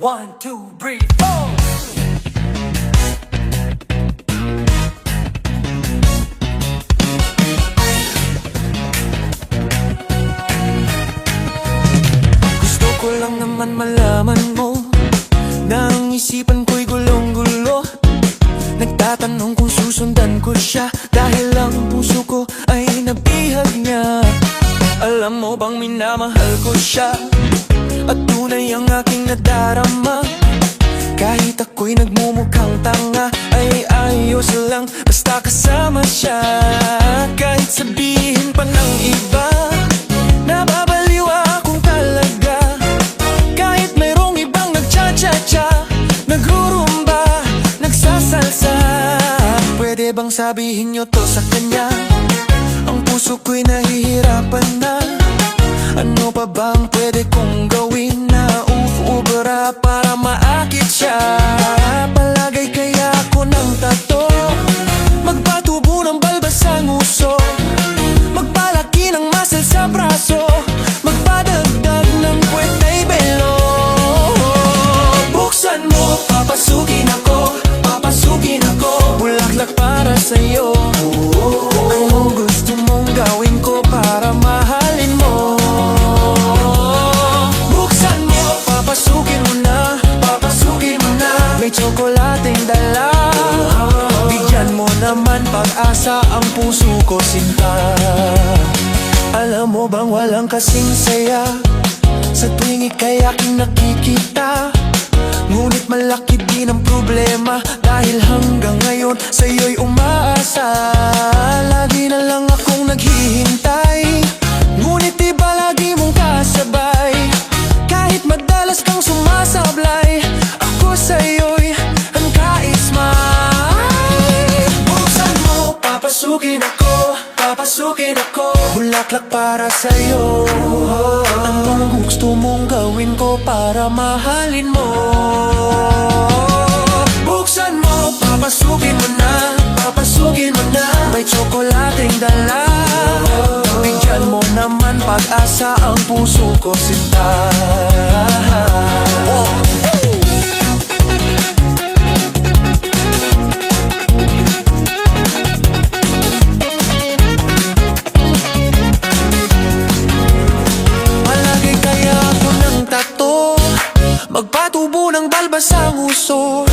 One, two, three, four. Gusto ko lang naman malaman mo na ang isipan ko'y gulong-gulo. Nagtatanong kung susundan ko siya dahil ang puso ko ay nabihag niya. Alam mo bang minamahal ko siya at tunay ang aking nadarama. Kahit ako'y nagmumukhang tanga ay ayos lang basta kasama siya. Kahit sabihin pa ng iba nababaliw akong talaga. Kahit mayroong ibang nagcha-cha-cha, nagrurumba, nagsasalsa, pwede bang sabihin nyo to sa kanya? Ang puso ko'y nahihirapan na. Ano pa bang pwede kong gawin na uf-ubra para maakit siya? Palagay kaya ako ng tato, magpatubo ng balbas sa nguso, magpalaki ng muscle sa braso, magpadagdag ng puwet ay belo. Buksan mo, papasukin ako, papasukin ako, bulaklak para sa'yo. Ano gusto mong gawin ko para mahalin mo? May tsokolating dala, bigyan mo naman pag-asa ang puso ko sinta. Alam mo bang walang kasing saya sa tuwing ika'y aking nakikita? Ngunit malaki din ang problema dahil hanggang ngayon sa'yo'y umaasa. Lagi na lang akong naghihintay, ngunit iba lagi mong kasabay. Kahit madalas kang sumasablay, ako sa'yo'y hangkais-may. Buksan mo, papasukin ako, papasukin ako, bulaklak para sa'yo. Anong gusto mong gawin ko para mahalin mo? Buksan mo, papasukin mo na, papasukin mo na, may tsokolating dala, bigyan mo naman pag-asa ang puso ko sinta. Malagay kaya ako ng tato, magpatubo ng balbas sa nguso,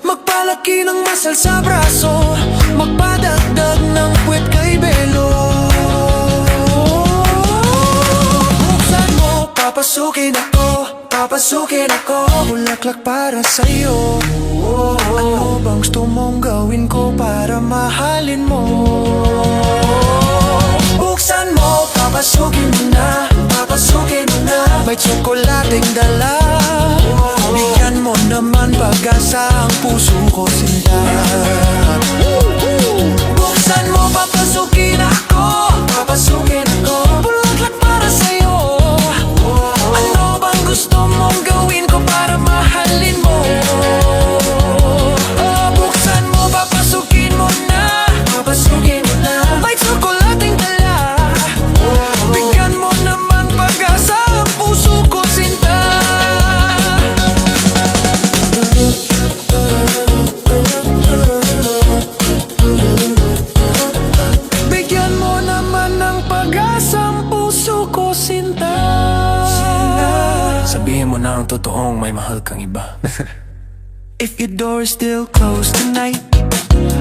magpalaki ng muscle sa braso, magpadagdag ng puwet kay belo. Buksan mo, papasukin ako, papasukin ako, bulaklak para sa'yo. Ano bang gusto mong gawin ko para mahalin mo? Buksan mo, papasukin mo na, papasukin mo na, may tsokolating dala, bigyan mo naman pag-asa ang puso ko sinta. Buksan mo, papasukin ako, papasukin ako, bulaklak para sa'yo. Ano bang gusto mong gawin ko para mahalin mo? Buksan mo, papasukin mo na, papasukin mo na, may tsokolating dala, bigyan mo naman pag-asa ang puso ko sinta. Bigyan mo naman ng pag-asa ang puso ko sinta. Sabihin mo na ang totoong may mahal kang iba. If your door is still closed tonight,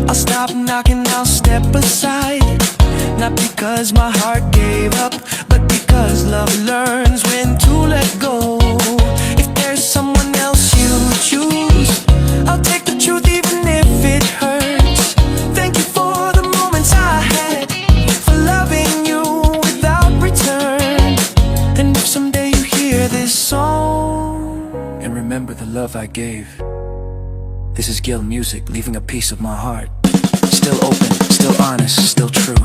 I'll stop knocking, I'll step aside. Not because my heart gave up, but because love learns when to let go. If there's someone else you choose, I'll take the truth even if it hurts. Thank you for the moments I had, for loving you without return. And if someday you hear this song and remember the love I gave, this is Gil Music, leaving a piece of my heart. Still open, still honest, still true.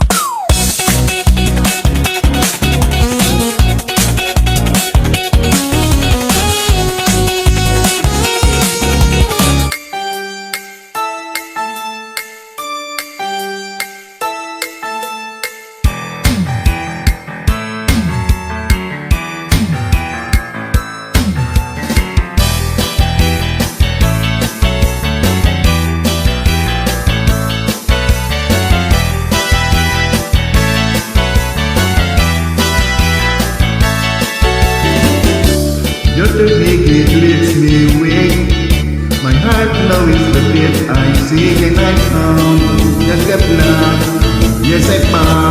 Your technique it leaves me weak. My heart now is the beat I sing and I sound. Yes, I found.